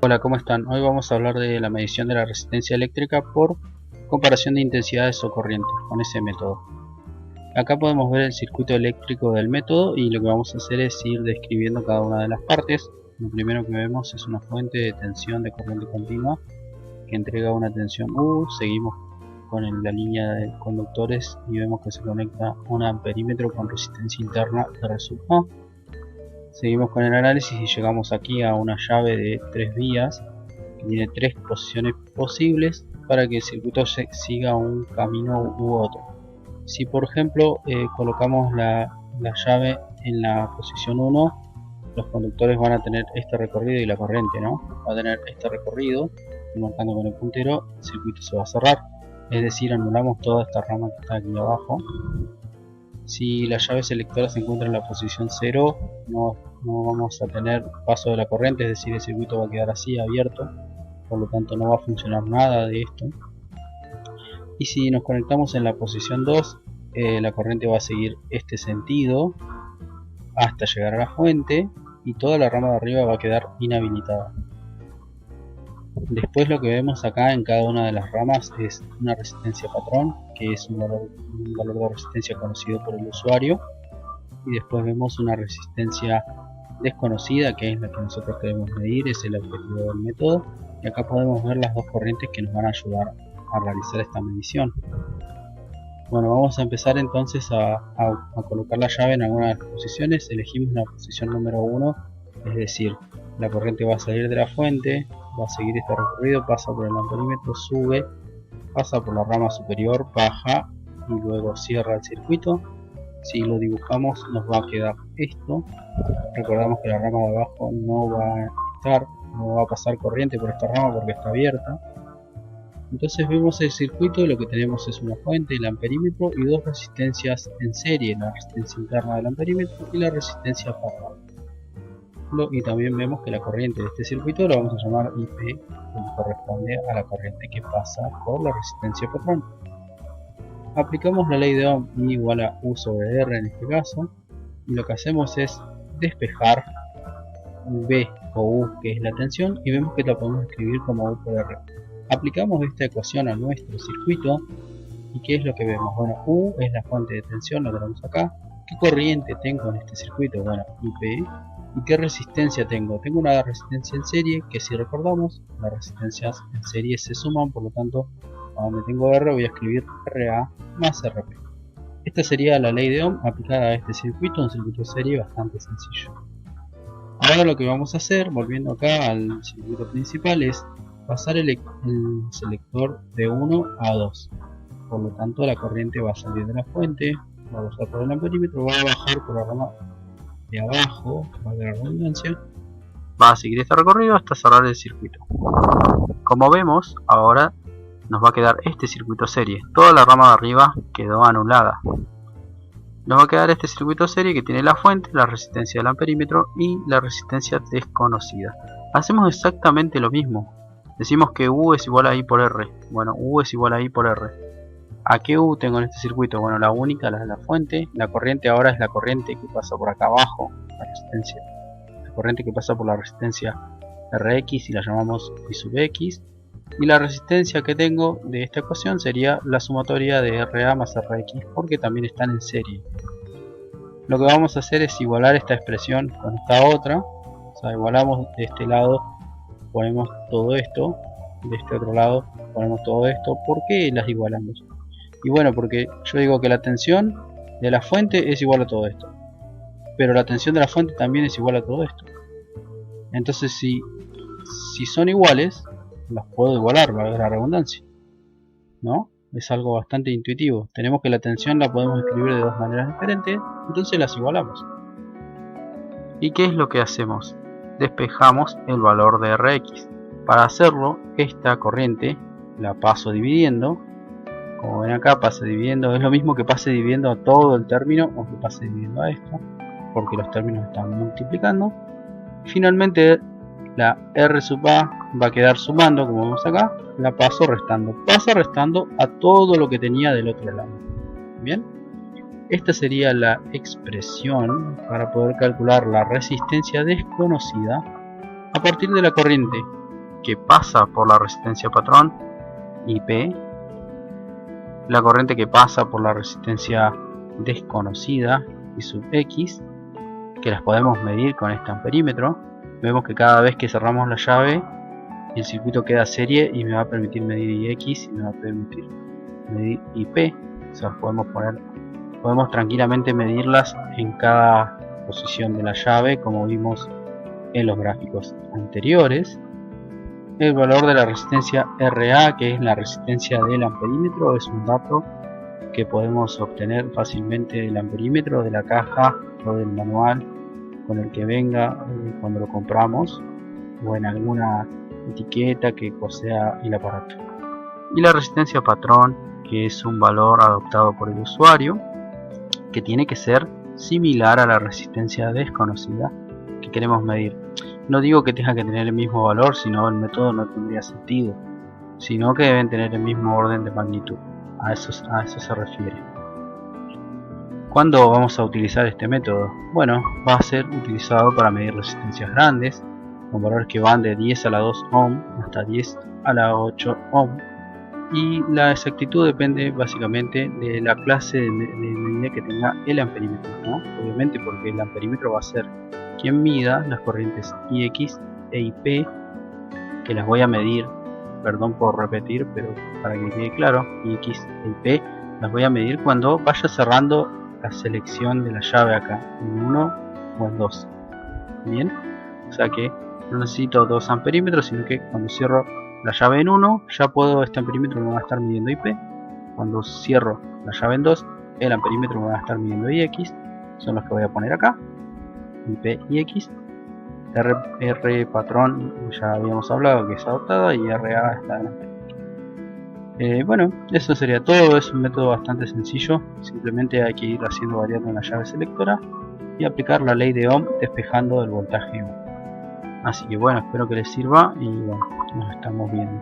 Hola, ¿cómo están? Hoy vamos a hablar de la medición de la resistencia eléctrica por comparación de intensidades o corrientes con ese método. Acá podemos ver el circuito eléctrico del método y lo que vamos a hacer es ir describiendo cada una de las partes. Lo primero que vemos es una fuente de tensión de corriente continua que entrega una tensión U. Seguimos con la línea de conductores y vemos que se conecta un amperímetro con resistencia interna R sub A. Seguimos con el análisis y llegamos aquí a una llave de 3 vías que tiene 3 posiciones posibles para que el circuito siga un camino u otro. Si por ejemplo colocamos la llave en la posición 1, los conductores van a tener este recorrido y la corriente va a tener este recorrido, y marcando con el puntero el circuito se va a cerrar, es decir, anulamos toda esta rama que está aquí abajo. Si la llave selectora se encuentra en la posición 0, no vamos a tener paso de la corriente, es decir, el circuito va a quedar así abierto, por lo tanto no va a funcionar nada de esto. Y si nos conectamos en la posición 2, la corriente va a seguir este sentido hasta llegar a la fuente y toda la rama de arriba va a quedar inhabilitada. Después lo que vemos acá en cada una de las ramas es una resistencia patrón, que es un valor de resistencia conocido por el usuario, y después vemos una resistencia desconocida, que es la que nosotros queremos medir, es el objetivo del método, y acá podemos ver las dos corrientes que nos van a ayudar a realizar esta medición. Bueno, vamos a empezar entonces a colocar la llave en alguna de las posiciones. Elegimos la posición número 1, es decir, la corriente va a salir de la fuente, va a seguir este recorrido, pasa por el amperímetro, sube, pasa por la rama superior, baja y luego cierra el circuito. Si lo dibujamos nos va a quedar esto. Recordamos que la rama de abajo no va a pasar corriente por esta rama porque está abierta. Entonces vemos el circuito, lo que tenemos es una fuente, el amperímetro y dos resistencias en serie, la resistencia interna del amperímetro y la resistencia paralel. Y también vemos que la corriente de este circuito la vamos a llamar IP, que corresponde a la corriente que pasa por la resistencia patrón. Aplicamos la ley de Ohm, I igual a U sobre R en este caso, y lo que hacemos es despejar V o U, que es la tensión, y vemos que la podemos escribir como U por R. Aplicamos esta ecuación a nuestro circuito y ¿qué es lo que vemos? Bueno, U es la fuente de tensión, lo tenemos acá. ¿Qué corriente tengo en este circuito? Bueno, IP. ¿Y qué resistencia tengo? Tengo una resistencia en serie que, si recordamos, las resistencias en serie se suman, por lo tanto, a donde tengo R voy a escribir RA más RP. Esta sería la ley de Ohm aplicada a este circuito, un circuito serie bastante sencillo. Ahora lo que vamos a hacer, volviendo acá al circuito principal, es pasar el selector de 1 a 2. Por lo tanto, la corriente va a salir de la fuente, va a pasar por el amperímetro, va a bajar por la rama de abajo, valga la redundancia, va a seguir este recorrido hasta cerrar el circuito. Como vemos, ahora nos va a quedar este circuito serie. Toda la rama de arriba quedó anulada. Nos va a quedar este circuito serie que tiene la fuente, la resistencia del amperímetro y la resistencia desconocida. Hacemos exactamente lo mismo. Decimos que U es igual a I por R. Bueno, U es igual a I por R. ¿A qué U tengo en este circuito? Bueno, la única, la de la fuente. La corriente ahora es la corriente que pasa por acá abajo, la resistencia. La corriente que pasa por la resistencia Rx y la llamamos I sub X. Y la resistencia que tengo de esta ecuación sería la sumatoria de RA más Rx, porque también están en serie. Lo que vamos a hacer es igualar esta expresión con esta otra. O sea, igualamos de este lado, ponemos todo esto, de este otro lado ponemos todo esto. ¿Por qué las igualamos? Y bueno, porque yo digo que la tensión de la fuente es igual a todo esto, pero la tensión de la fuente también es igual a todo esto. Entonces si son iguales, las puedo igualar, valga la redundancia, ¿no? Es algo bastante intuitivo. Tenemos que la tensión la podemos escribir de dos maneras diferentes, entonces las igualamos. ¿Y qué es lo que hacemos? Despejamos el valor de Rx. Para hacerlo, esta corriente la paso dividiendo. Como ven acá, pase dividiendo, es lo mismo que pase dividiendo a todo el término o que pase dividiendo a esto, porque los términos están multiplicando. Finalmente la R sub A va a quedar sumando, como vemos acá, la paso restando. Pasa restando a todo lo que tenía del otro lado. Bien, esta sería la expresión para poder calcular la resistencia desconocida a partir de la corriente. que pasa por la resistencia patrón, IP, la corriente que pasa por la resistencia desconocida, I sub X, que las podemos medir con este amperímetro. Vemos que cada vez que cerramos la llave, el circuito queda serie y me va a permitir medir IX y me va a permitir medir IP. O sea, podemos tranquilamente medirlas en cada posición de la llave, como vimos en los gráficos anteriores. El valor de la resistencia RA, que es la resistencia del amperímetro, es un dato que podemos obtener fácilmente del amperímetro, de la caja o del manual con el que venga cuando lo compramos, o en alguna etiqueta que posea el aparato. Y la resistencia patrón, que es un valor adoptado por el usuario, que tiene que ser similar a la resistencia desconocida que queremos medir. No digo que tenga que tener el mismo valor, sino el método no tendría sentido, sino que deben tener el mismo orden de magnitud. A eso se refiere. ¿Cuándo vamos a utilizar este método? Bueno, va a ser utilizado para medir resistencias grandes, con valores que van de 10 a la 2 ohm hasta 10 a la 8 ohm. Y la exactitud depende básicamente de la clase de medida que tenga el amperímetro, ¿no? Obviamente, porque el amperímetro va a ser quien mida las corrientes IX e IP, que las voy a medir, perdón por repetir, pero para que quede claro, IX e IP las voy a medir cuando vaya cerrando la selección de la llave acá, en 1 o en 2. Bien, o sea que no necesito 2 amperímetros, sino que cuando cierro la llave en 1, ya puedo, este amperímetro me va a estar midiendo IP. Cuando cierro la llave en 2, el amperímetro me va a estar midiendo IX, son los que voy a poner acá, IP y X. R patrón ya habíamos hablado que es adoptada, y RA está en el bueno, eso sería todo. Es un método bastante sencillo, simplemente hay que ir haciendo variando en la llave selectora y aplicar la ley de Ohm despejando el voltaje Ohm. Así que bueno, espero que les sirva y bueno, nos estamos viendo.